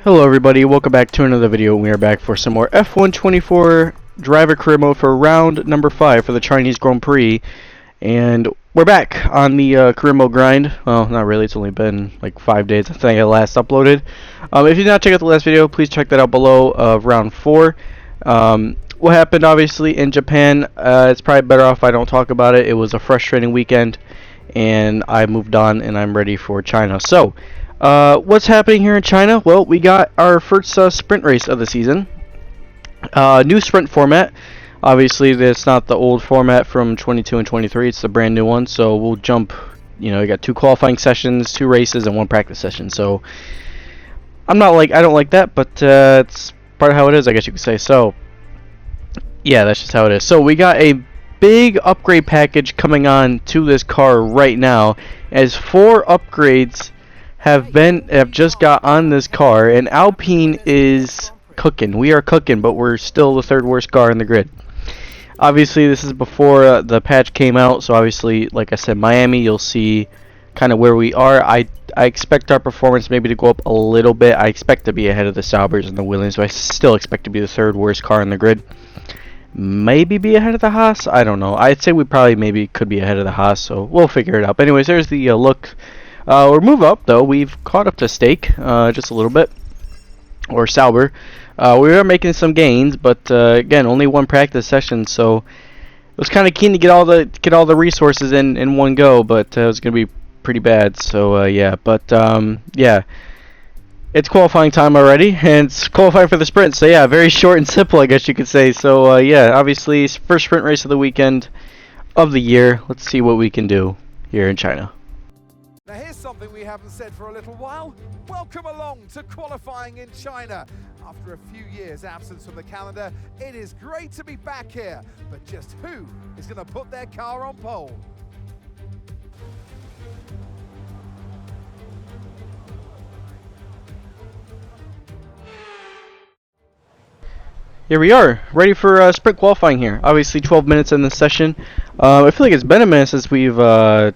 Hello everybody, welcome back to another video. We are back for some more F124 driver career mode for round number 5 for the Chinese Grand Prix. And we're back on the career mode grind. Well, not really, it's only been like 5 days I think I last uploaded. If you did not check out the last video, please check that out below of round 4. What happened obviously in Japan, it's probably better off if I don't talk about it. It was a frustrating weekend and I moved on and I'm ready for China. So, what's happening here in China? Well, we got our first sprint race of the season. New sprint format. Obviously, it's not the old format from 22 and 23. It's the brand new one. So we'll jump. You know, you got 2 qualifying sessions, 2 races, and 1 practice session. So I don't like that, but it's part of how it is, I guess you could say. So yeah, that's just how it is. So we got a big upgrade package coming on to this car right now, as 4 upgrades have just got on this car, and Alpine is cooking. We are cooking, but we're still the 3rd worst car in the grid. Obviously, this is before the patch came out, so obviously, like I said, Miami, you'll see kind of where we are. I expect our performance maybe to go up a little bit. I expect to be ahead of the Saubers and the Williams, so I still expect to be the 3rd worst car in the grid. Maybe be ahead of the Haas. I don't know. I'd say we probably maybe could be ahead of the Haas, so we'll figure it out. But anyways, there's the look. We're move up though. We've caught up to Stake just a little bit, or Sauber. We are making some gains, but again, only 1 practice session, so I was kind of keen to get all the resources in one go, but it was gonna be pretty bad. So yeah, but yeah, it's qualifying time already, and it's qualifying for the sprint. So yeah, very short and simple, I guess you could say. So yeah, obviously first sprint race of the weekend of the year. Let's see what we can do here in China. Now here's something we haven't said for a little while. Welcome along to qualifying in China. After a few years absence from the calendar, it is great to be back here. But just who is going to put their car on pole? Here we are, ready for sprint qualifying here. Obviously 12 minutes in this session. I feel like it's been a minute since we've done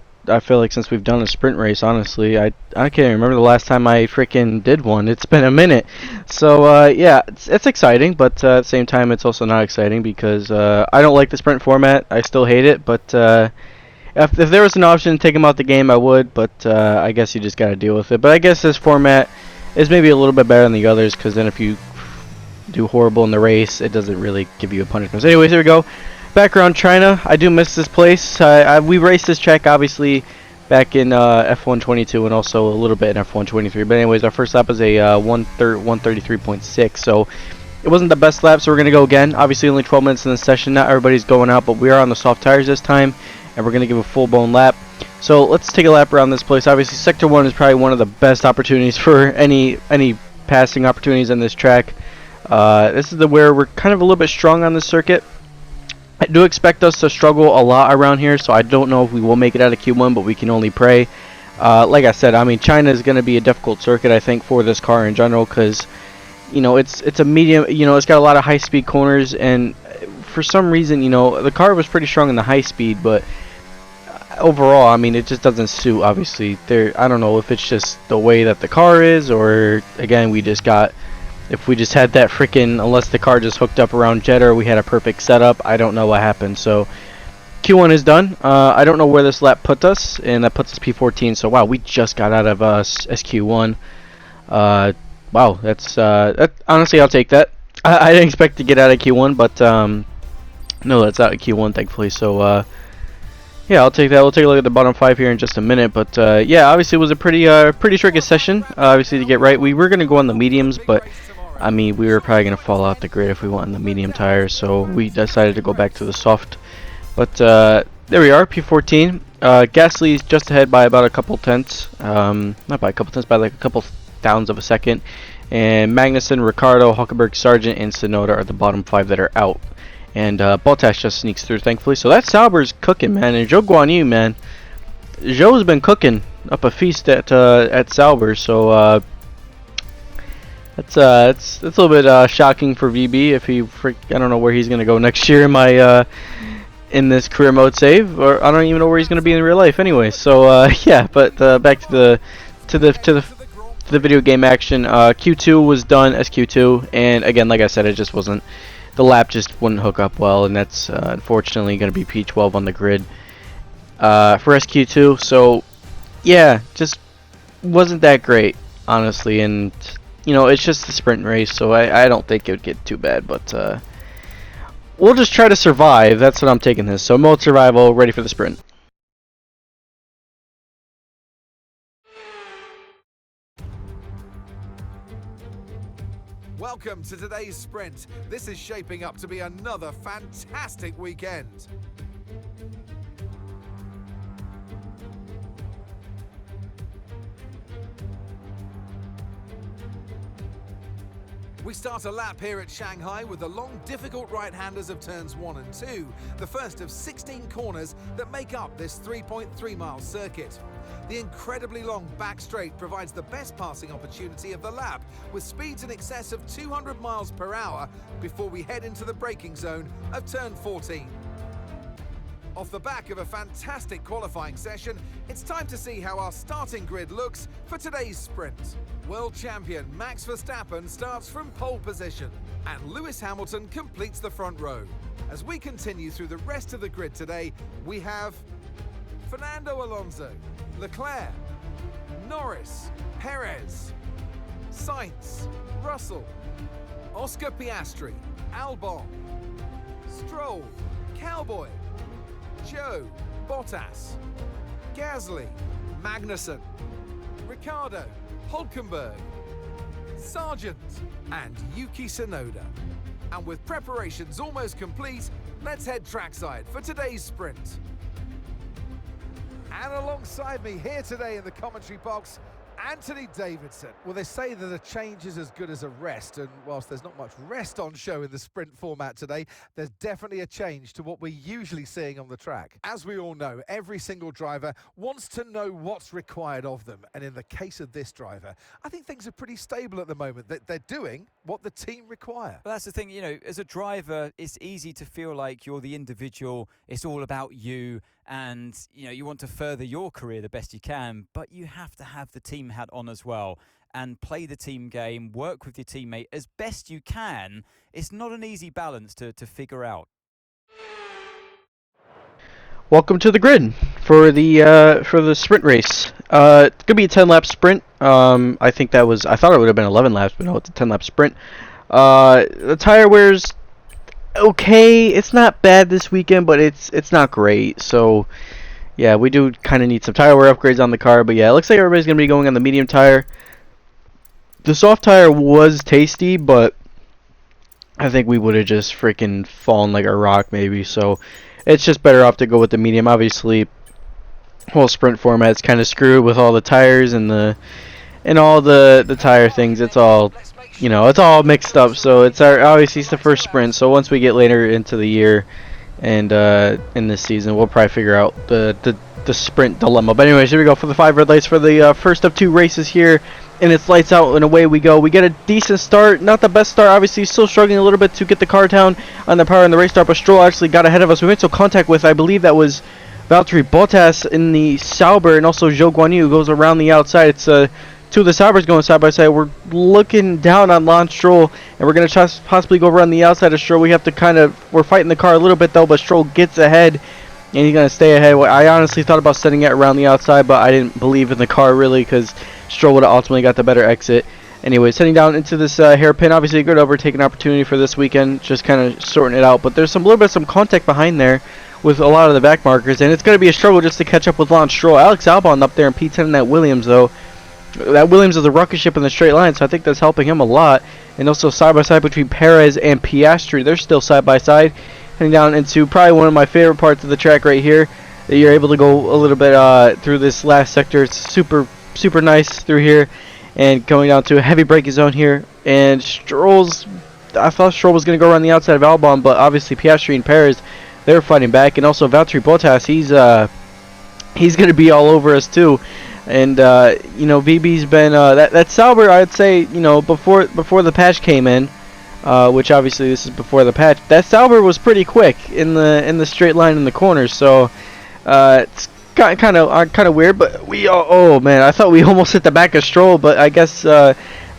a sprint race, honestly. I can't even remember the last time I freaking did one. It's been a minute. So yeah, it's exciting, but at the same time it's also not exciting because I don't like the sprint format. I still hate it, but if there was an option to take them out the game, I would, but I guess you just gotta deal with it. But I guess this format is maybe a little bit better than the others, because then if you do horrible in the race, it doesn't really give you a punishment. So anyways, here we go. Background China. I do miss this place. We raced this track obviously back in F122 and also a little bit in F123. But anyways, our first lap is a 133.6. So it wasn't the best lap, so we're going to go again. Obviously only 12 minutes in the session. Not everybody's going out, but we are on the soft tires this time, and we're going to give a full-blown lap. So let's take a lap around this place. Obviously Sector 1 is probably one of the best opportunities for any passing opportunities in this track. This is where we're kind of a little bit strong on this circuit. I do expect us to struggle a lot around here, so I don't know if we will make it out of Q1, but we can only pray. Like I said, I mean, China is going to be a difficult circuit, I think, for this car in general, because, you know, it's a medium, you know, it's got a lot of high-speed corners, and for some reason, you know, the car was pretty strong in the high speed, but overall, I mean, it just doesn't suit, obviously. I don't know if it's just the way that the car is, or, again, if we just had that freaking, unless the car just hooked up around Jeddah or we had a perfect setup, I don't know what happened. So Q1 is done. I don't know where this lap put us, and that puts us P14. So wow, we just got out of SQ1. Wow, that's honestly, I'll take that. I didn't expect to get out of Q1, but no, that's out of Q1 thankfully. So yeah, I'll take that. We'll take a look at the bottom 5 here in just a minute. But yeah, obviously it was a pretty tricky session. Obviously to get right, we were gonna go on the mediums, but I mean, we were probably going to fall out the grid if we went on the medium tires, so we decided to go back to the soft. But there we are, P14. Gasly's just ahead by about a couple tenths. Not by a couple tenths, by like a couple thousandths of a second. And Magnussen, Ricciardo, Hulkenberg, Sargent, and Tsunoda are the bottom 5 that are out. And Bottas just sneaks through, thankfully. So that Sauber's cooking, man. And Zhou Guanyu, man. Zhou's been cooking up a feast at Sauber, so it's a little bit shocking for VB. If I don't know where he's gonna go next year in this career mode save, or I don't even know where he's gonna be in real life anyway. So yeah, but back to the the video game action. Q2 was done as Q2, and again, like I said, it just wasn't, the lap just wouldn't hook up well, and that's unfortunately going to be P12 on the grid for SQ2. So yeah, just wasn't that great, honestly, and you know, it's just a sprint race, so I don't think it would get too bad, but we'll just try to survive. That's what I'm taking this. So mode survival, ready for the sprint. Welcome to today's sprint. This is shaping up to be another fantastic weekend. We start a lap here at Shanghai with the long, difficult right-handers of turns 1 and 2, the first of 16 corners that make up this 3.3-mile circuit. The incredibly long back straight provides the best passing opportunity of the lap, with speeds in excess of 200 miles per hour before we head into the braking zone of turn 14. Off the back of a fantastic qualifying session, it's time to see how our starting grid looks for today's sprint. World champion Max Verstappen starts from pole position, and Lewis Hamilton completes the front row. As we continue through the rest of the grid today, we have Fernando Alonso, Leclerc, Norris, Perez, Sainz, Russell, Oscar Piastri, Albon, Stroll, Cowboy, Joe, Bottas, Gasly, Magnussen, Ricciardo, Hülkenberg, Sargent, and Yuki Tsunoda. And with preparations almost complete, let's head trackside for today's sprint. And alongside me here today in the commentary box, Anthony Davidson. Well, they say that a change is as good as a rest, and whilst there's not much rest on show in the sprint format today, there's definitely a change to what we're usually seeing on the track. As we all know, every single driver wants to know what's required of them, and in the case of this driver, I think things are pretty stable at the moment. That they're doing what the team require. Well, that's the thing, you know, as a driver, it's easy to feel like you're the individual, it's all about you, and you know, you want to further your career the best you can, but you have to have the team hat on as well and play the team game, work with your teammate as best you can. It's not an easy balance to figure out. Welcome to the grid for the sprint race. It's gonna be a 10-lap sprint. I thought it would have been 11 laps, but no, it's a 10-lap sprint. The tire wear's okay. It's not bad this weekend, but it's not great. So yeah, we do kind of need some tire wear upgrades on the car. But yeah, it looks like everybody's gonna be going on the medium tire. The soft tire was tasty, but I think we would have just freaking fallen like a rock maybe. So it's just better off to go with the medium. Obviously, whole sprint format's kind of screwed with all the tires and all the tire things. It's all, you know, it's all mixed up. So obviously it's the first sprint. So once we get later into the year and in this season, we'll probably figure out the sprint dilemma. But anyways, here we go for the 5 red lights for the first of 2 races here. And it's lights out and away we go. We get a decent start, not the best start, obviously still struggling a little bit to get the car down on the power in the race start, but Stroll actually got ahead of us. We made some contact with, I believe that was Valtteri Bottas in the Sauber, and also Zhou Guanyu goes around the outside. It's two of the Saubers going side by side. We're looking down on Lance Stroll, and we're going to possibly go around the outside of Stroll. We have to we're fighting the car a little bit though, but Stroll gets ahead, and he's going to stay ahead. I honestly thought about setting it around the outside, but I didn't believe in the car really, because Stroll would have ultimately got the better exit. Anyways, heading down into this hairpin, obviously a good overtaking opportunity for this weekend, just kind of sorting it out. But there's some little bit of some contact behind there with a lot of the back markers, and it's going to be a struggle just to catch up with Lance Stroll. Alex Albon up there in P10 in that Williams, though. That Williams is a rocket ship in the straight line, so I think that's helping him a lot. And also side by side between Perez and Piastri, they're still side by side. Heading down into probably one of my favorite parts of the track right here. You're able to go a little bit through this last sector. It's super nice through here, and going down to a heavy braking zone here. And I thought Stroll was going to go around the outside of Albon, but obviously Piastri and Perez, they're fighting back. And also Valtteri Bottas, he's going to be all over us too. And you know, VB's been that Sauber, I'd say, you know, before the patch came in, which obviously this is before the patch. That Sauber was pretty quick in the straight line in the corners, so it's kind of weird, but oh man, I thought we almost hit the back of Stroll, but I guess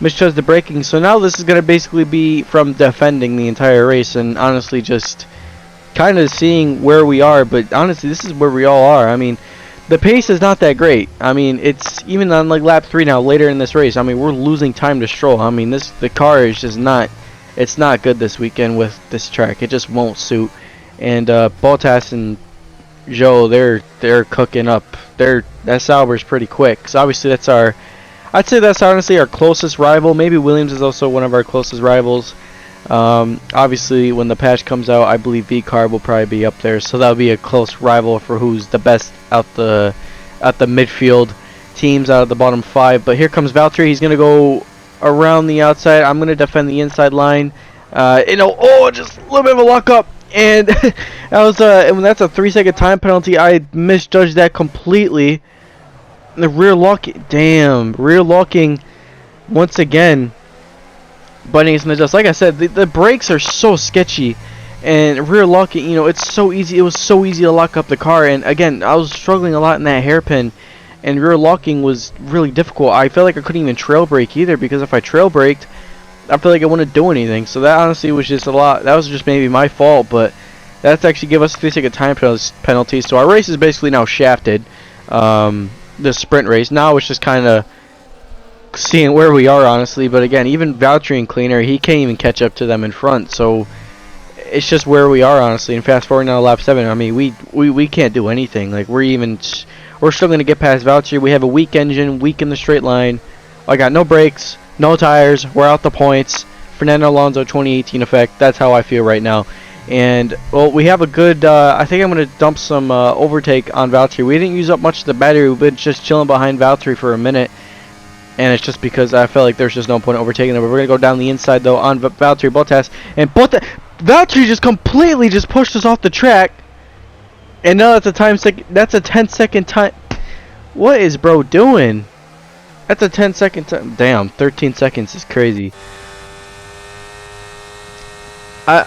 mischchose the braking. So now this is gonna basically be from defending the entire race, and honestly just kind of seeing where we are. But honestly, this is where we all are. I mean, the pace is not that great. I mean, it's even on like lap 3 now, later in this race. I mean, we're losing time to Stroll. I mean, the car is just not. It's not good this weekend with this track. It just won't suit. And Bottas and Joe, they're cooking up. That Sauber's pretty quick. So obviously I'd say that's honestly our closest rival. Maybe Williams is also one of our closest rivals. Obviously, when the patch comes out, I believe VCarb will probably be up there. So that'll be a close rival for who's the best out the midfield teams out of the bottom 5. But here comes Valtteri. He's gonna go around the outside. I'm gonna defend the inside line. Just a little bit of a luck up. And that's a 3-second time penalty. I misjudged that completely. The rear locking once again. But he's gonna just, like I said, the brakes are so sketchy, and rear locking, it's so easy. It was so easy to lock up the car, and again, I was struggling a lot in that hairpin, and rear locking was really difficult. I felt like I couldn't even trail brake either, because if I trail braked, I feel like I wouldn't do anything. So that honestly was just a lot. That was just maybe my fault, but that's actually give us 3-second time penalty. So our race is basically now shafted. The sprint race. Now it's just kind of seeing where we are, honestly. But again, even Valtteri and Cleaner, he can't even catch up to them in front. So it's just where we are, honestly. And fast forward now to lap 7. I mean, we can't do anything. Like we're struggling to get past Valtteri. We have a weak engine, weak in the straight line. I got no brakes. No tires, we're out the points. Fernando Alonso 2018 effect. That's how I feel right now. And, well, we have a good, I think I'm going to dump some overtake on Valtteri. We didn't use up much of the battery. We've been just chilling behind Valtteri for a minute. And it's just because I felt like there's just no point overtaking them. But we're going to go down the inside, though, on Valtteri Bottas. And Valtteri just completely just pushed us off the track. And now that's a 10-second time. What is bro doing? That's a 10-second time. Damn, 13 seconds is crazy. I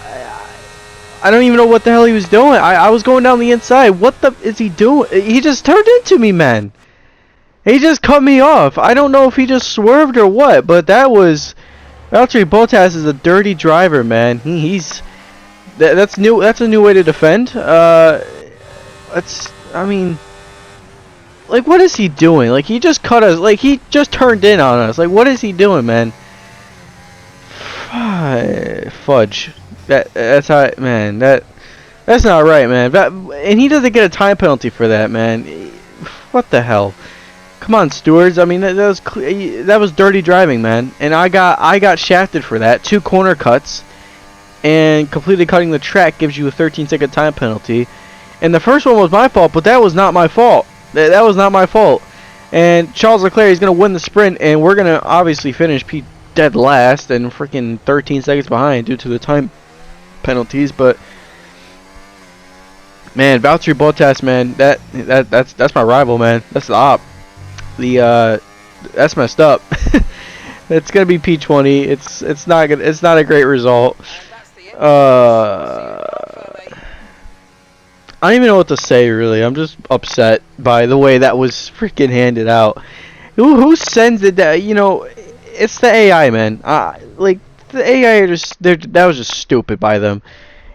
don't even know what the hell he was doing. I was going down the inside. What the is he doing? He just turned into me, man. He just cut me off. I don't know if he just swerved or what, but that was Valtteri Bottas is a dirty driver, man. That's new. That's a new way to defend. Like, what is he doing? Like, he just cut us. Like, he just turned in on us. Like, what is he doing, man? Fudge. That's how. Man, that's not right, man. And he doesn't get a time penalty for that, man. What the hell? Come on, stewards. I mean, that was dirty driving, man. And I got shafted for that. 2 corner cuts, and completely cutting the track gives you a 13-second time penalty. And the first one was my fault, but that was not my fault. That was not my fault. And Charles Leclerc is going to win the sprint, and we're going to obviously finish dead last and freaking 13 seconds behind due to the time penalties. But man, Valtteri Bottas, man, that's my rival, man. That's the op. That's messed up. It's going to be P20. It's not good. It's not a great result. I don't even know what to say, really. I'm just upset by the way that was freaking handed out. Who sends it that? It's the AI, man. Like, the AI that was just stupid by them.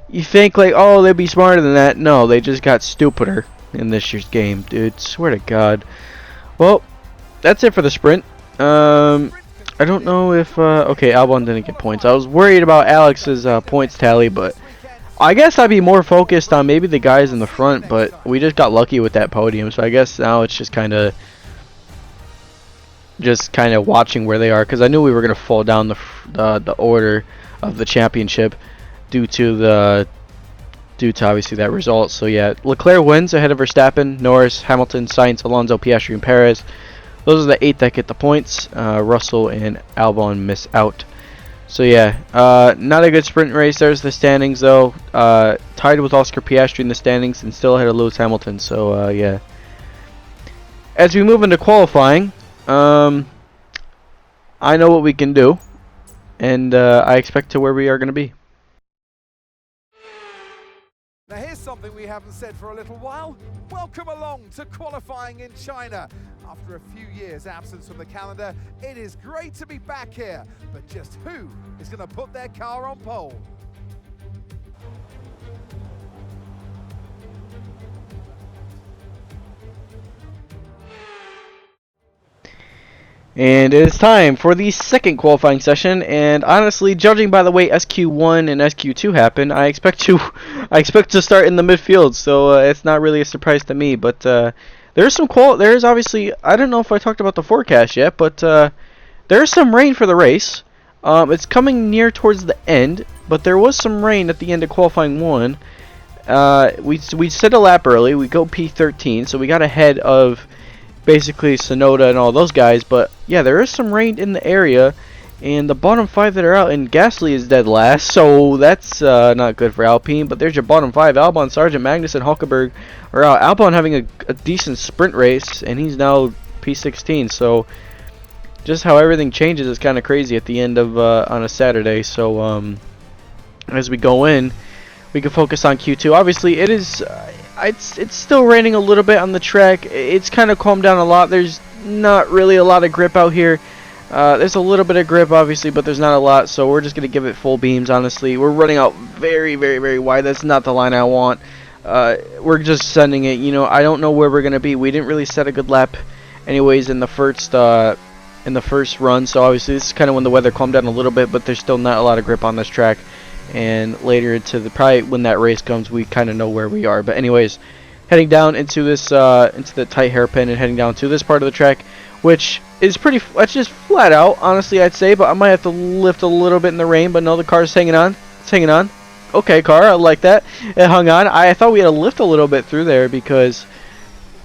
You think, like, oh, they'd be smarter than that. No, they just got stupider in this year's game, dude. Swear to God. Well, that's it for the sprint. I don't know if, okay, Albon didn't get points. I was worried about Alex's points tally, but I guess I'd be more focused on maybe the guys in the front, but we just got lucky with that podium, so I guess now it's just kind of watching where they are, because I knew we were going to fall down the order of the championship due to obviously that result. So yeah, Leclerc wins ahead of Verstappen, Norris, Hamilton, Sainz, Alonso, Piastri, and Perez. Those are the 8 that get the points. Russell and Albon miss out. So yeah, not a good sprint race. There's the standings though. Tied with Oscar Piastri in the standings and still ahead of Lewis Hamilton. So yeah. As we move into qualifying, I know what we can do, and I expect to where we are going to be. Now here's something we haven't said for a little while. Welcome along to qualifying in China. After a few years' absence from the calendar, it is great to be back here. But just who is going to put their car on pole? And it is time for the second qualifying session, and honestly, judging by the way SQ1 and SQ2 happened, I expect to start in the midfield, so it's not really a surprise to me. But there's obviously, I don't know if I talked about the forecast yet, but there's some rain for the race. It's coming near towards the end, but there was some rain at the end of qualifying 1. We set a lap early, we go P13, so we got ahead of basically Sonoda and all those guys. But yeah, there is some rain in the area, and the bottom 5 that are out, and Gasly is dead last, so that's not good for Alpine. But there's your bottom 5. Albon, Sargent, Magnussen, Hulkenberg are out. Albon having a decent sprint race, and he's now P16, so just how everything changes is kind of crazy at the end of on a Saturday. So as we go in, we can focus on Q2. Obviously, it is it's still raining a little bit on the track. It's kind of calmed down a lot. There's not really a lot of grip out here. There's a little bit of grip, obviously, but there's not a lot, so we're just going to give it full beams, honestly. We're running out very, very, very wide. That's not the line I want. We're just sending it. You know, I don't know where we're going to be. We didn't really set a good lap anyways in the first run, so obviously this is kind of when the weather calmed down a little bit, but there's still not a lot of grip on this track. And later probably when that race comes, we kind of know where we are. But anyways, heading down into this into the tight hairpin and heading down to this part of the track, which is that's just flat out, honestly, I'd say. But I might have to lift a little bit in the rain. But no, the car's hanging on. It's hanging on. Okay, car, I like that. It hung on. I thought we had to lift a little bit through there because,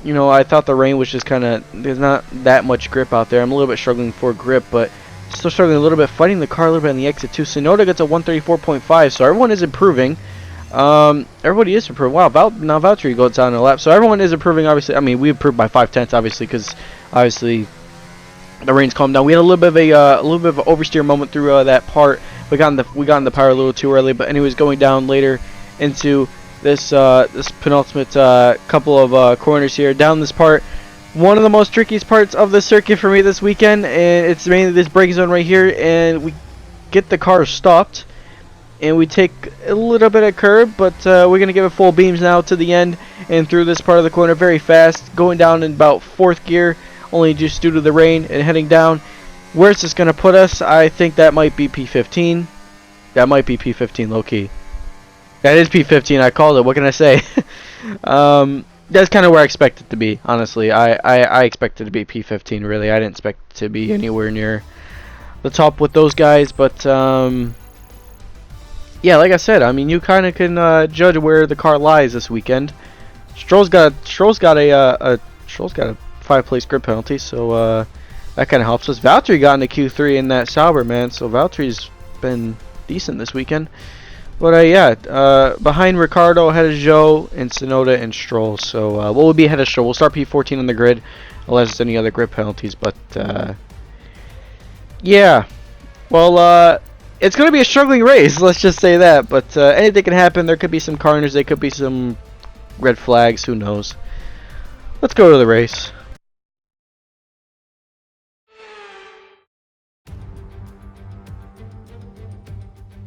you know, I thought the rain was just kind of, there's not that much grip out there. I'm a little bit struggling for grip, but still struggling a little bit, fighting the car a little bit on the exit too. Sonoda gets a 134.5, so everyone is improving. Everybody is improving. Wow, now Valtteri goes down a lap, so everyone is improving. Obviously, I mean, we improved by 5/10, obviously, because obviously the rain's calmed down. We had a little bit of an oversteer moment through that part. We got in the power a little too early, but anyways, going down later into this penultimate couple of corners here, down this part. One of the most trickiest parts of the circuit for me this weekend, and it's mainly this braking zone right here, and we get the car stopped, and we take a little bit of curb, but we're going to give it full beams now to the end, and through this part of the corner very fast, going down in about 4th gear, only just due to the rain, and heading down. Where's this going to put us? I think that might be P15. That might be P15 low-key. That is P15, I called it, what can I say? That's kind of where I expect it to be, honestly. I expected it to be P15, really. I didn't expect it to be anywhere near the top with those guys, but yeah, like I said, I mean, you kind of can judge where the car lies this weekend. Stroll's got a 5-place grid penalty, so that kind of helps us. Valtteri got into Q3 in that Sauber, man, so Valtteri's been decent this weekend. But yeah, behind Ricardo, ahead of Zhou, and Sonoda and Stroll. So what will be ahead of Stroll? We'll start P14 on the grid, unless there's any other grid penalties. But yeah, well, it's going to be a struggling race. Let's just say that. But anything can happen. There could be some corners. There could be some red flags. Who knows? Let's go to the race.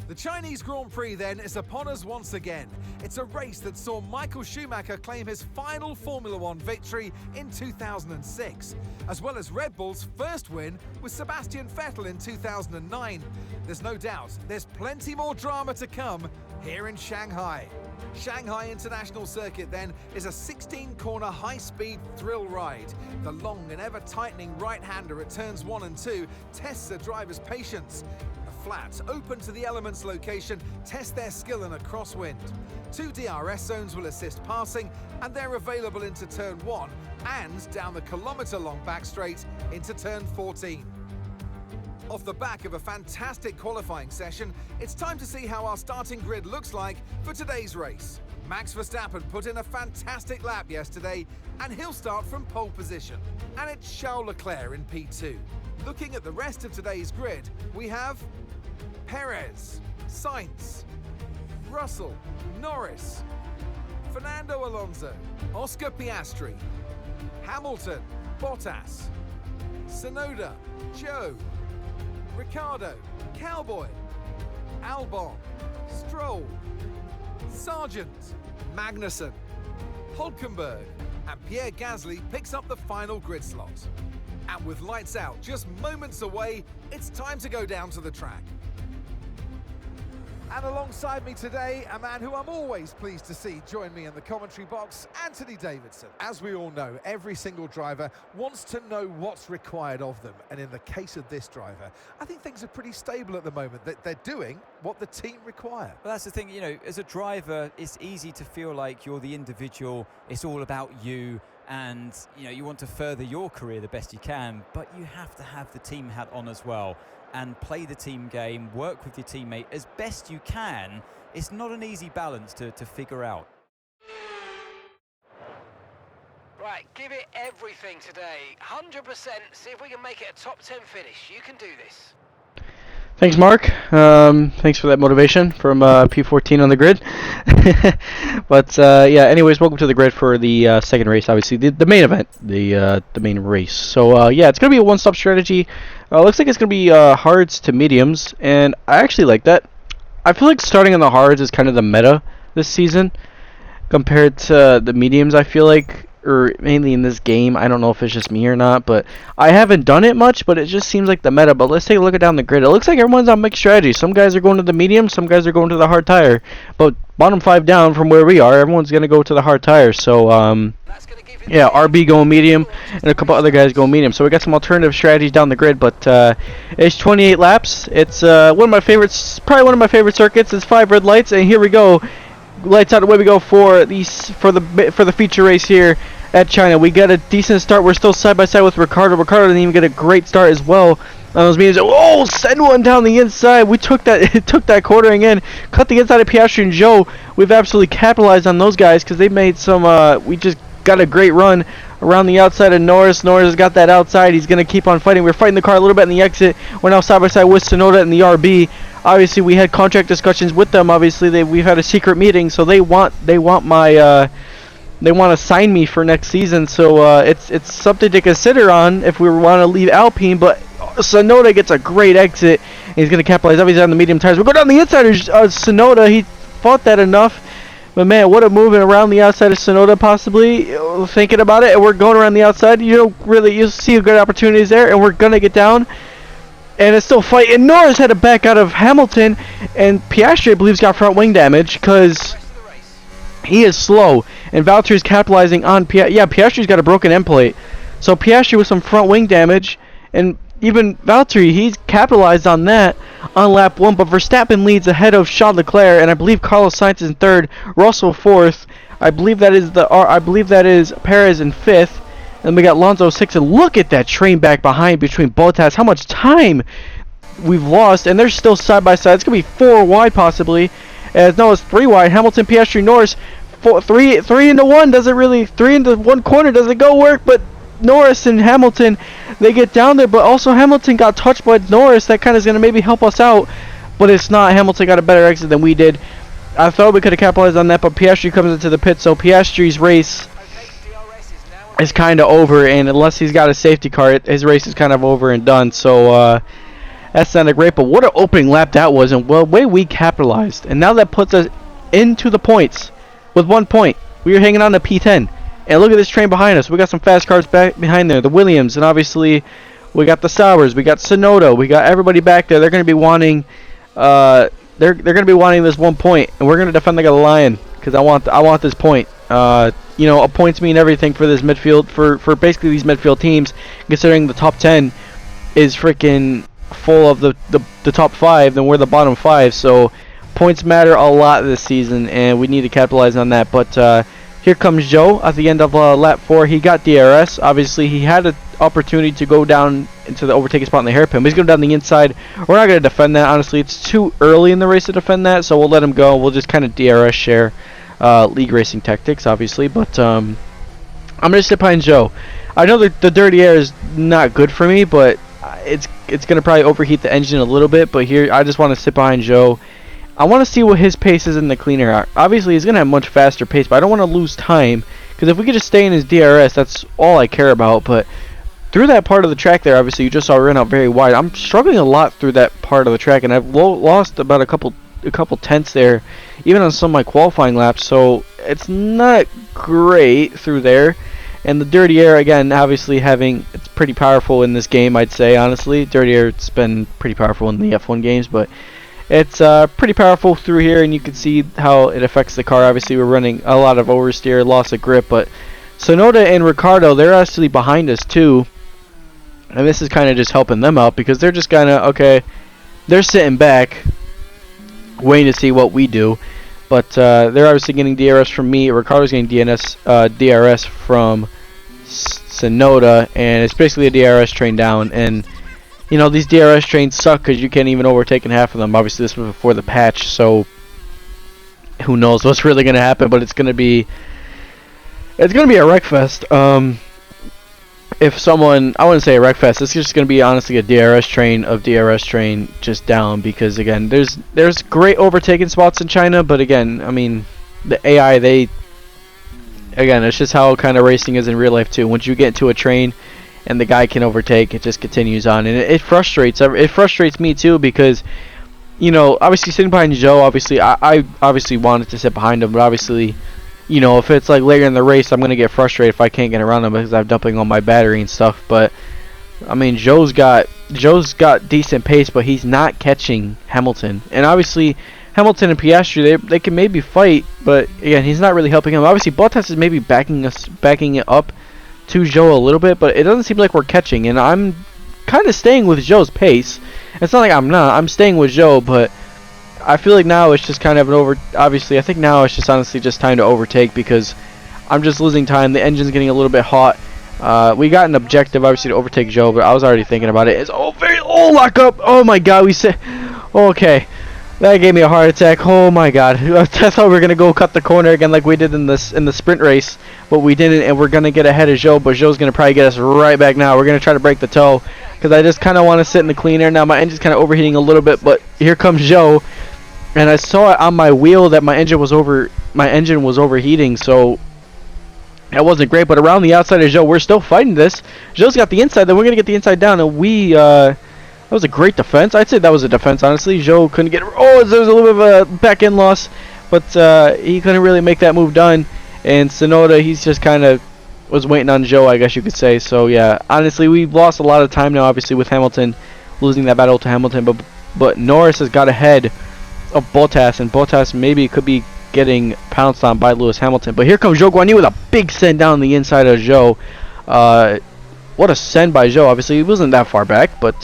The Chinese Grand Prix then is upon us once again. It's a race that saw Michael Schumacher claim his final Formula One victory in 2006, as well as Red Bull's first win with Sebastian Vettel in 2009. There's no doubt there's plenty more drama to come here in Shanghai. Shanghai International Circuit then is a 16-corner high-speed thrill ride. The long and ever-tightening right-hander at turns 1 and 2 tests a driver's patience. Flat, open to the elements location, test their skill in a crosswind. 2 DRS zones will assist passing, and they're available into turn 1 and down the kilometre-long back straight into turn 14. Off the back of a fantastic qualifying session, it's time to see how our starting grid looks like for today's race. Max Verstappen put in a fantastic lap yesterday, and he'll start from pole position. And it's Charles Leclerc in P2. Looking at the rest of today's grid, we have Perez, Sainz, Russell, Norris, Fernando Alonso, Oscar Piastri, Hamilton, Bottas, Tsunoda, Joe, Ricciardo, Cowboy, Albon, Stroll, Sargent, Magnussen, Hulkenberg, and Pierre Gasly picks up the final grid slot. And with lights out just moments away, it's time to go down to the track. And alongside me today, a man who I'm always pleased to see join me in the commentary box, Anthony Davidson. As we all know, every single driver wants to know what's required of them. And in the case of this driver, I think things are pretty stable at the moment, that they're doing what the team require. Well, that's the thing, you know, as a driver, it's easy to feel like you're the individual, it's all about you, and, you know, you want to further your career the best you can, but you have to have the team hat on as well and play the team game, work with your teammate as best you can. It's not an easy balance to figure out. Right, give it everything today. 100%. See if we can make it a top 10 finish. You can do this. Thanks, Mark. Thanks for that motivation from P14 on the grid. But yeah, anyways, welcome to the grid for the second race, obviously the main event, the main race. So yeah, it's gonna be a one-stop strategy. Looks like it's gonna be hards to mediums, and I actually like that. I feel like starting on the hards is kind of the meta this season compared to the mediums. I feel like, or mainly in this game, I don't know if it's just me or not, but I haven't done it much, but it just seems like the meta. But let's take a look at down the grid. It looks like everyone's on mixed strategy. Some guys are going to the medium, some guys are going to the hard tire, but bottom 5 down from where we are, everyone's going to go to the hard tire. So yeah, RB going medium, and a couple other guys going medium. So we got some alternative strategies down the grid, but it's 28 laps. It's one of my favorites, probably one of my favorite circuits. It's 5 red lights, and here we go. Lights out, away we go for the feature race here at China. We got a decent start. We're still side by side with Ricciardo. Ricciardo didn't even get a great start as well on those mediums. Oh, send one down the inside. We took that took that quartering in, cut the inside of Piastri and Joe. We've absolutely capitalized on those guys because they made some. We just got a great run around the outside of Norris. Norris has got that outside. He's gonna keep on fighting. We're fighting the car a little bit in the exit. We're now side by side with Tsunoda in the RB. Obviously, we had contract discussions with them. Obviously, we've had a secret meeting, so they want my they want to sign me for next season. So it's something to consider on if we want to leave Alpine. But Tsunoda gets a great exit. And he's gonna capitalize. Obviously on the medium tires. We'll go down the inside of Tsunoda. He fought that enough. But man, what a movement around the outside of Tsunoda, possibly thinking about it. And we're going around the outside. You'll see a good opportunities there, and we're gonna get down. And it's still fighting. Norris had to back out of Hamilton, and Piastri, I believe, got front wing damage because he is slow. And Valtteri's capitalizing on Piastri's got a broken end plate, so Piastri with some front wing damage, and even Valtteri, he's capitalized on that on lap 1. But Verstappen leads ahead of Charles Leclerc, and I believe Carlos Sainz is in 3rd, Russell 4th. I believe that is Perez in 5th. And we got Alonso 6th, and look at that train back behind between Bottas. How much time we've lost, and they're still side by side. It's gonna be 4 wide possibly. No, it's 3 wide. Hamilton, Piastri, Norris, 3 into 1 doesn't really. 3 into 1 corner doesn't go work, but Norris and Hamilton, they get down there. But also Hamilton got touched by Norris. That kind of is gonna maybe help us out, but it's not. Hamilton got a better exit than we did. I thought we could have capitalized on that, but Piastri comes into the pit, so Piastri's race is kind of over, and unless he's got a safety car, his race is kind of over and done. So that's not a great, but what an opening lap that was, and well, way we capitalized. And now that puts us into the points with 1 point. We are hanging on to P10, and look at this train behind us. We got some fast cars back behind there, the Williams, and obviously we got the Saubers, we got Tsunoda, we got everybody back there. They're going to be wanting they're going to be wanting this 1 point, and we're going to defend like a lion because I want this point. Points mean everything for this midfield, for basically these midfield teams, considering the top 10 is freaking full of the top 5, then we're the bottom 5, so points matter a lot this season, and we need to capitalize on that. But here comes Joe at the end of lap 4. He got DRS. Obviously, he had an opportunity to go down into the overtaking spot in the hairpin, but he's going down the inside. We're not going to defend that, honestly. It's too early in the race to defend that, so we'll let him go. We'll just kind of DRS share. League racing tactics, obviously, but I'm gonna sit behind Joe. I know the dirty air is not good for me, but it's gonna probably overheat the engine a little bit. But here, I just want to sit behind Joe I want to see what his pace is in the clean air. Obviously, he's going to have much faster pace, but I don't want to lose time. Because if we could just stay in his DRS, that's all I care about. But through that part of the track there, obviously, you just saw Ren out very wide. I'm struggling a lot through that part of the track, and I've lost about a couple tenths there, even on some of my qualifying laps. So it's not great through there. And the dirty air, again, obviously it's pretty powerful in this game, I'd say, honestly. Dirty air, it's been pretty powerful in the F1 games, but it's pretty powerful through here, and you can see how it affects the car. Obviously, we're running a lot of oversteer, loss of grip, but Tsunoda and Ricciardo, they're actually behind us too. And this is kind of just helping them out because they're just kind of, okay, they're sitting back, waiting to see what we do. But they're obviously getting DRS from me. Ricciardo's getting DRS from Tsunoda, and it's basically a DRS train down. And you know, these DRS trains suck because you can't even overtake in half of them. Obviously, this was before the patch, so who knows what's really gonna happen? But it's gonna be a wreckfest. If someone, I wouldn't say a wreckfest. It's just gonna be honestly a DRS train just down, because again, there's great overtaking spots in China, but again, I mean, the AI, it's just how kind of racing is in real life too. Once you get into a train and the guy can overtake, it just continues on, and it frustrates me too, because you know, obviously sitting behind Joe, obviously I obviously wanted to sit behind him, but obviously, you know, if it's like later in the race, I'm gonna get frustrated if I can't get around him because I'm dumping all my battery and stuff. But I mean, Joe's got decent pace, but he's not catching Hamilton. And obviously, Hamilton and Piastri, they can maybe fight, but again, he's not really helping him. Obviously, Bottas is maybe backing it up to Joe a little bit, but it doesn't seem like we're catching. And I'm kind of staying with Joe's pace. It's not like I'm not. I'm staying with Joe, but I feel like now it's just kind of obviously, I think now it's just honestly just time to overtake because I'm just losing time. The engine's getting a little bit hot. We got an objective, obviously, to overtake Joe, but I was already thinking about it. It's lock up. Oh my god, okay. That gave me a heart attack. Oh my god. I thought we were gonna go cut the corner again like we did in the sprint race, but we didn't, and we're gonna get ahead of Joe, but Joe's gonna probably get us right back now. We're gonna try to break the toe because I just kind of want to sit in the clean air now. My engine's kind of overheating a little bit, but here comes Joe. And I saw it on my wheel that my engine was overheating, so that wasn't great. But around the outside of Joe, we're still fighting this. Joe's got the inside, then we're gonna get the inside down, and that was a great defense. I'd say that was a defense, honestly. Joe couldn't get. Oh, there was a little bit of a back end loss, but he couldn't really make that move done. And Tsunoda, he's just kind of was waiting on Joe, I guess you could say. So yeah, honestly, we've lost a lot of time now, obviously, with Hamilton losing that battle to Hamilton, but Norris has got ahead of Bottas, and Bottas maybe could be getting pounced on by Lewis Hamilton. But here comes Zhou Guanyu with a big send down the inside of Zhou. What a send by Zhou. Obviously, he wasn't that far back, but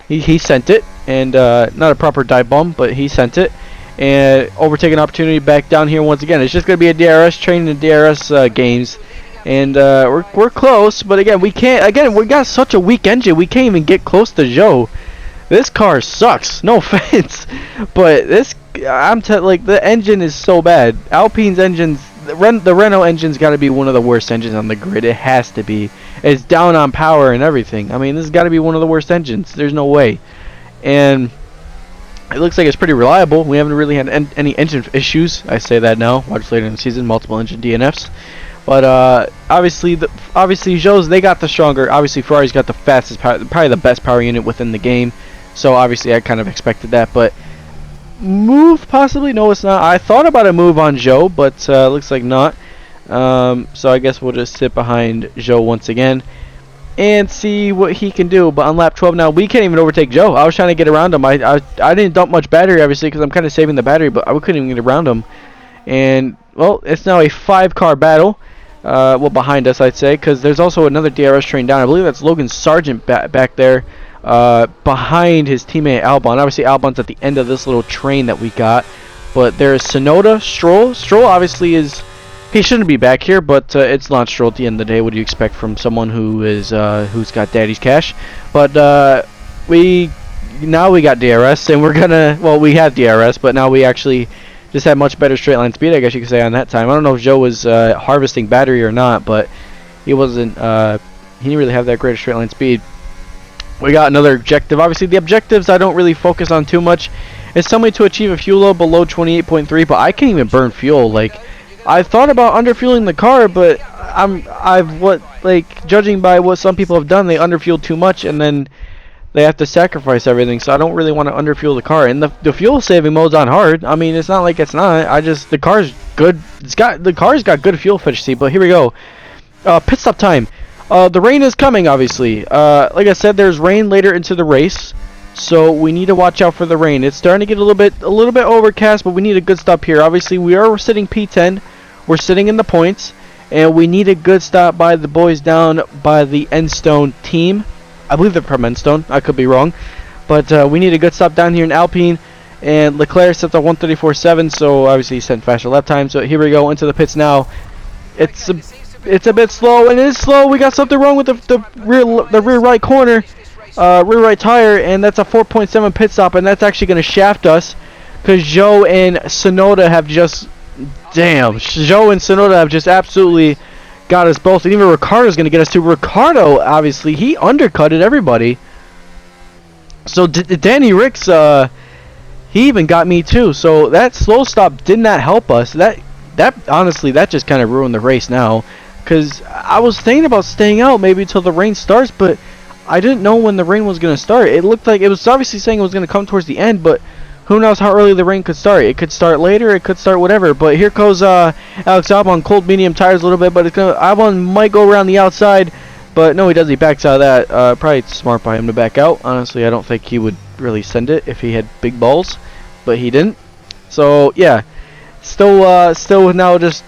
he sent it, and not a proper dive bomb, but he sent it. And overtaking opportunity back down here once again. It's just going to be a DRS train and DRS games. And we're close, but again, we can't. Again, we got such a weak engine, we can't even get close to Zhou. This car sucks, no offense, but like, the engine is so bad. Alpine's engines, the Renault engine's got to be one of the worst engines on the grid. It has to be. It's down on power and everything. I mean, this has got to be one of the worst engines. There's no way. And it looks like it's pretty reliable. We haven't really had any engine issues. I say that now. Watch later in the season, multiple engine DNFs. But obviously Zhou's, they got the stronger. Obviously Ferrari's got the fastest power, probably the best power unit within the game. So obviously I kind of expected that, but move possibly? No, it's not. I thought about a move on Zhou, but looks like not. So I guess we'll just sit behind Zhou once again and see what he can do. But on lap 12 now, we can't even overtake Zhou. I was trying to get around him. I didn't dump much battery, obviously, because I'm kind of saving the battery, but I couldn't even get around him. And well, it's now a 5-car battle. Well, behind us, I'd say, because there's also another DRS train down. I believe that's Logan Sargent back there. Behind his teammate Albon. Obviously Albon's at the end of this little train that we got, but there's Tsunoda, Stroll obviously he shouldn't be back here, but it's not Stroll at the end of the day. What do you expect from someone who's got daddy's cash? But we got DRS, and we had DRS, but now we actually just had much better straight line speed, I guess you could say, on that time. I don't know if Joe was harvesting battery or not, but he wasn't. He didn't really have that great straight line speed. We got another objective. Obviously, the objectives I don't really focus on too much. It's telling me to achieve a fuel load below 28.3, but I can't even burn fuel. Like, I thought about underfueling the car, but judging by what some people have done, they underfuel too much, and then they have to sacrifice everything. So I don't really want to underfuel the car. And the fuel saving mode's on hard. I mean, it's not like it's not. The car's good. The car's got good fuel efficiency. But here we go. Pit stop time. The rain is coming, obviously. Like I said, there's rain later into the race, so we need to watch out for the rain. It's starting to get a little bit overcast, but we need a good stop here. Obviously, we're sitting P10. We're sitting in the points, and we need a good stop by the boys down by the Enstone team. I believe they're from Enstone. I could be wrong, but we need a good stop down here in Alpine. And Leclerc set the 1:34.7, so obviously he sent faster lap time. So here we go into the pits now. It's a bit slow, and it is slow. We got something wrong with the rear right corner, rear right tire, and that's a 4.7 pit stop, and that's actually going to shaft us, because Zhou and Tsunoda have just, Zhou and Tsunoda have just absolutely got us both, and even Ricciardo's going to get us too. Ricciardo, obviously, he undercutted everybody. So Danny Ricks, he even got me too. So that slow stop did not help us. That honestly, that just kind of ruined the race now. Because I was thinking about staying out maybe until the rain starts, but I didn't know when the rain was going to start. It looked like it was obviously saying it was going to come towards the end, but who knows how early the rain could start. It could start later, it could start whatever. But here goes Alex Albon, cold medium tires a little bit, but Albon might go around the outside, but no, he does. He backs out of that. Probably smart by him to back out. Honestly, I don't think he would really send it if he had big balls, but he didn't. So yeah, still now just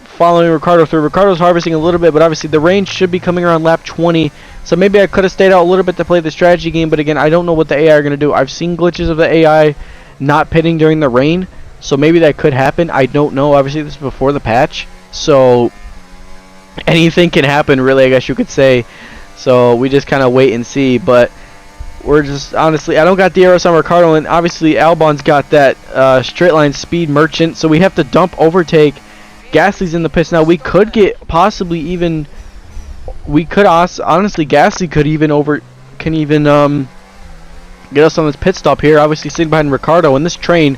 following Ricciardo through. Ricciardo's harvesting a little bit, but obviously the rain should be coming around lap 20. So maybe I could have stayed out a little bit to play the strategy game, but again, I don't know what the AI are going to do. I've seen glitches of the AI not pitting during the rain, so maybe that could happen. I don't know. Obviously, this is before the patch, so anything can happen, really, I guess you could say. So we just kind of wait and see, but we're just, honestly, I don't got DRS on Ricciardo, and obviously Albon's got that straight line speed merchant, so we have to dump overtake. Gasly's in the pits now. We could get possibly even, honestly, Gasly could even get us on this pit stop here. Obviously sitting behind Ricciardo, and this train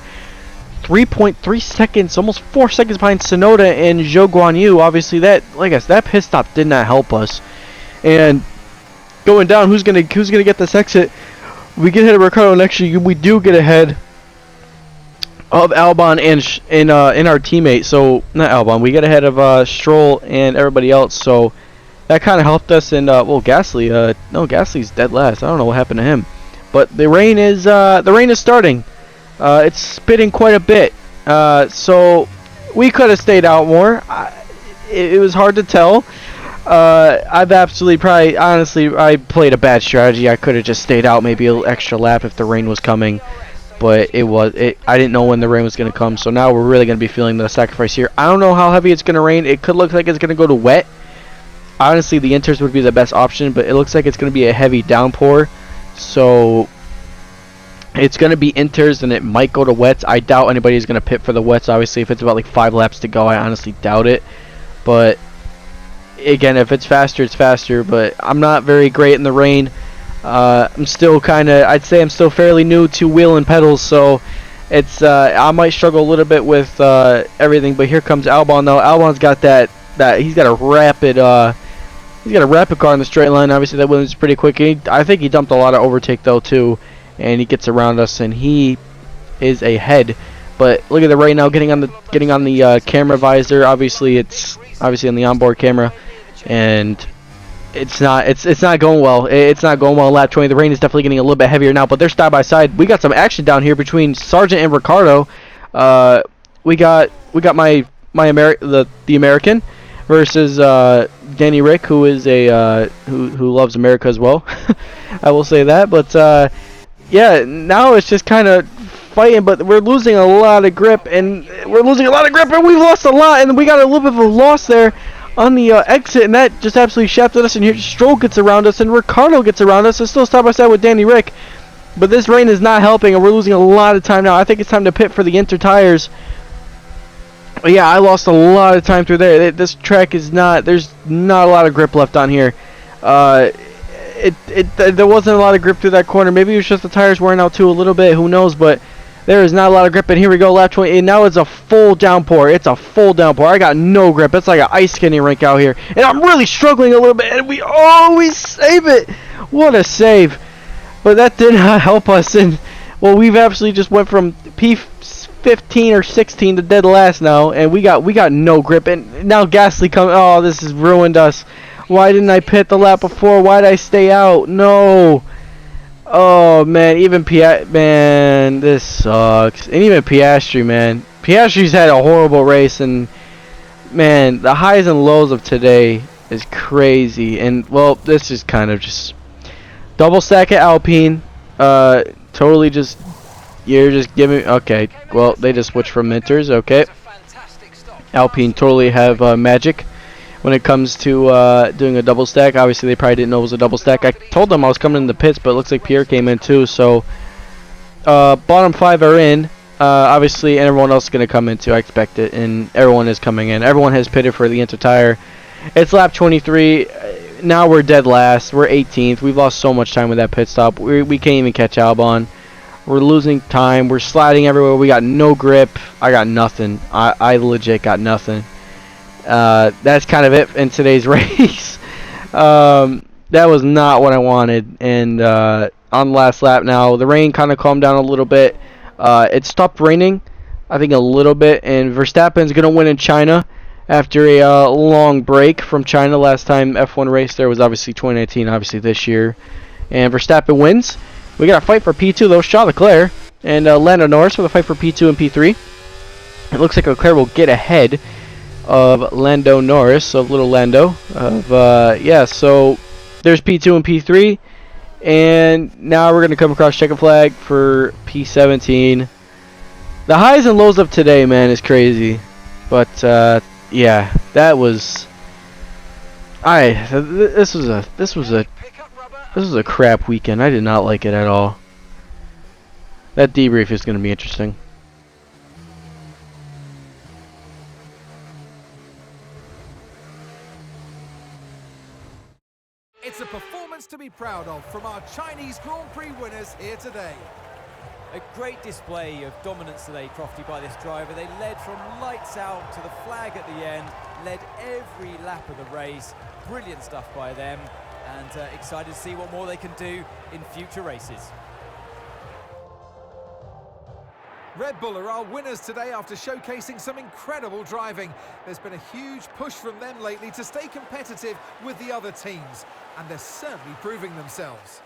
3.3 seconds, almost 4 seconds behind Tsunoda and Zhou Guanyu. Obviously that, like I said, that pit stop did not help us. And going down, who's gonna get this exit? We get ahead of Ricciardo, and actually we do get ahead of Albon and in our teammate. So not Albon, we get ahead of Stroll and everybody else. So that kind of helped us. And well, Gasly, no, Gasly's dead last. I don't know what happened to him. But the rain is starting. It's spitting quite a bit. So we could have stayed out more. It was hard to tell. I've absolutely honestly, I played a bad strategy. I could have just stayed out maybe an extra lap if the rain was coming. But I didn't know when the rain was going to come. So now we're really going to be feeling the sacrifice here. I don't know how heavy it's going to rain. It could look like it's going to go to wet. Honestly, the inters would be the best option, but it looks like it's going to be a heavy downpour. So it's going to be inters, and it might go to wets. I doubt anybody's going to pit for the wets. Obviously, if it's about like 5 laps to go, I honestly doubt it. But again, if it's faster, it's faster. But I'm not very great in the rain. I'm still I'd say I'm still fairly new to wheel and pedals, so it's I might struggle a little bit with everything. But here comes Albon though. Albon's got he's got a rapid car in the straight line. Obviously that Williams is pretty quick. I think he dumped a lot of overtake though too, and he gets around us, and he is ahead. But look at the rain now getting on the camera visor. Obviously it's on the onboard camera, and it's not going well. It's not going well in lap 20. The rain is definitely getting a little bit heavier now, but they're side by side. We got some action down here between Sargent and Ricciardo. We got the American versus Danny Rick, who is who loves America as well. I will say that. But yeah, now it's just kind of fighting, but we're losing a lot of grip, and we've lost a lot, and we got a little bit of a loss there on the exit, and that just absolutely shafted us. And here Stroll gets around us, and Ricciardo gets around us. It's still side by side with Danny Rick, but this rain is not helping, and we're losing a lot of time now. I think it's time to pit for the inter tires. But yeah, I lost a lot of time through there. This track is there's not a lot of grip left on here. There wasn't a lot of grip through that corner. Maybe it was just the tires wearing out too a little bit, who knows. But There is not a lot of grip, and here we go, lap 20, and now it's a full downpour. It's a full downpour. I got no grip. It's like an ice skating rink out here, and I'm really struggling a little bit, and we save it. What a save. But that did not help us, and, well, we've absolutely just went from P15 or 16 to dead last now, and we got no grip, and now Gasly coming. Oh, this has ruined us. Why didn't I pit the lap before? Why did I stay out? No. Oh man, man, this sucks. And even Piastri, man. Piastri's had a horrible race, and man, the highs and lows of today is crazy. And well, this is kind of just double stack at Alpine. Totally just, you're just giving. Okay, well, they just switched from Minters. Okay, Alpine totally have magic when it comes to doing a double stack. Obviously, they probably didn't know it was a double stack. I told them I was coming in the pits, but it looks like Pierre came in too. So, bottom 5 are in. Obviously, everyone else is going to come in too. I expect it, and everyone is coming in. Everyone has pitted for the Inter-Tire. It's lap 23. Now we're dead last. We're 18th. We've lost so much time with that pit stop. We can't even catch Albon. We're losing time. We're sliding everywhere. We got no grip. I got nothing. I legit got nothing. That's kind of it in today's race. That was not what I wanted. And on the last lap now, the rain kind of calmed down a little bit. It stopped raining, I think, a little bit. And Verstappen's going to win in China after a long break from China. Last time F1 race there was obviously 2019, obviously this year. And Verstappen wins. We got a fight for P2, though. Charles Leclerc and Lando Norris with a fight for P2 and P3. It looks like Leclerc will get ahead of Lando Norris, of little Lando. Yeah, so there's P2 and P3. And now we're going to come across checkered flag for P17. The highs and lows of today, man, is crazy. But, yeah, that was... This was a crap weekend. I did not like it at all. That debrief is going to be interesting. It's a performance to be proud of from our Chinese Grand Prix winners here today. A great display of dominance today, Crofty, by this driver. They led from lights out to the flag at the end, led every lap of the race. Brilliant stuff by them, and excited to see what more they can do in future races. Red Bull are our winners today after showcasing some incredible driving. There's been a huge push from them lately to stay competitive with the other teams, and they're certainly proving themselves.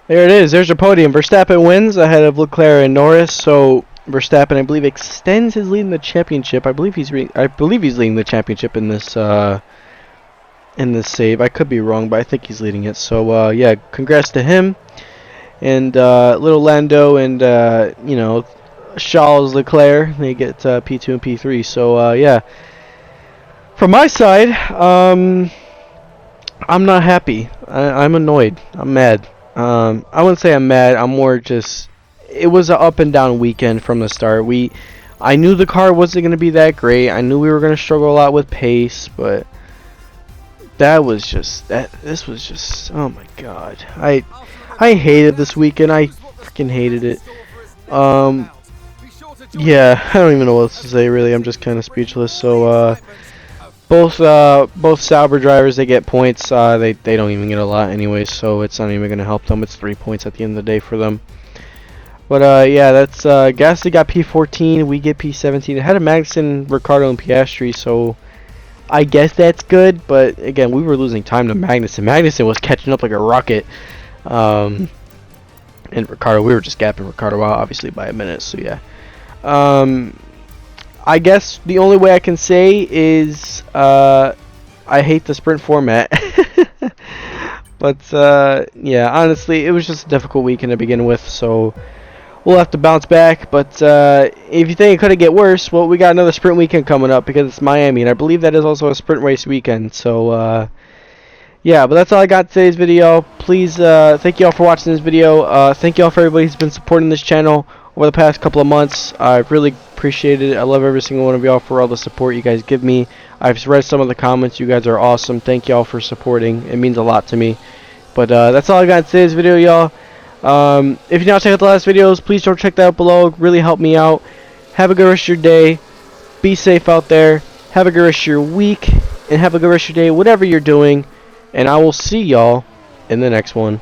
There it is. There's your podium. Verstappen wins ahead of Leclerc and Norris. So Verstappen, I believe, extends his lead in the championship. I believe he's leading the championship in this save. I could be wrong, but I think he's leading it. So yeah, congrats to him. And little Lando and you know, Charles Leclerc, they get P2 and P3. So yeah, from my side, I'm not happy. I'm annoyed. I'm mad. I wouldn't say I'm mad. I'm more just, it was an up and down weekend from the start. I knew the car wasn't going to be that great. I knew we were going to struggle a lot with pace, but this was just, oh my god. I hated this weekend. I freaking hated it. Yeah, I don't even know what else to say, really. I'm just kind of speechless. So, both Sauber drivers, they get points. They don't even get a lot anyways, so it's not even going to help them. It's 3 points at the end of the day for them. But yeah, that's Gasly got P14, we get P17. Ahead of Magnussen, Ricciardo, and Piastri, so I guess that's good. But again, we were losing time to Magnussen. Magnussen was catching up like a rocket. And Ricciardo, we were just gapping Ricciardo out, obviously, by a minute. So yeah. I guess the only way I can say is I hate the sprint format. But yeah, honestly, it was just a difficult weekend to begin with, so we'll have to bounce back. But if you think it could get worse, well, we got another sprint weekend coming up because it's Miami, and I believe that is also a sprint race weekend. So yeah, but that's all I got today's video. Please, thank you all for watching this video. Thank you all for everybody who's been supporting this channel over the past couple of months. I really appreciate it. I love every single one of y'all for all the support you guys give me. I've read some of the comments. You guys are awesome. Thank y'all for supporting. It means a lot to me. But that's all I got in today's video, y'all. If you're not checking out the last videos, please don't check that out below. It really helped me out. Have a good rest of your day. Be safe out there. Have a good rest of your week. And have a good rest of your day, whatever you're doing. And I will see y'all in the next one.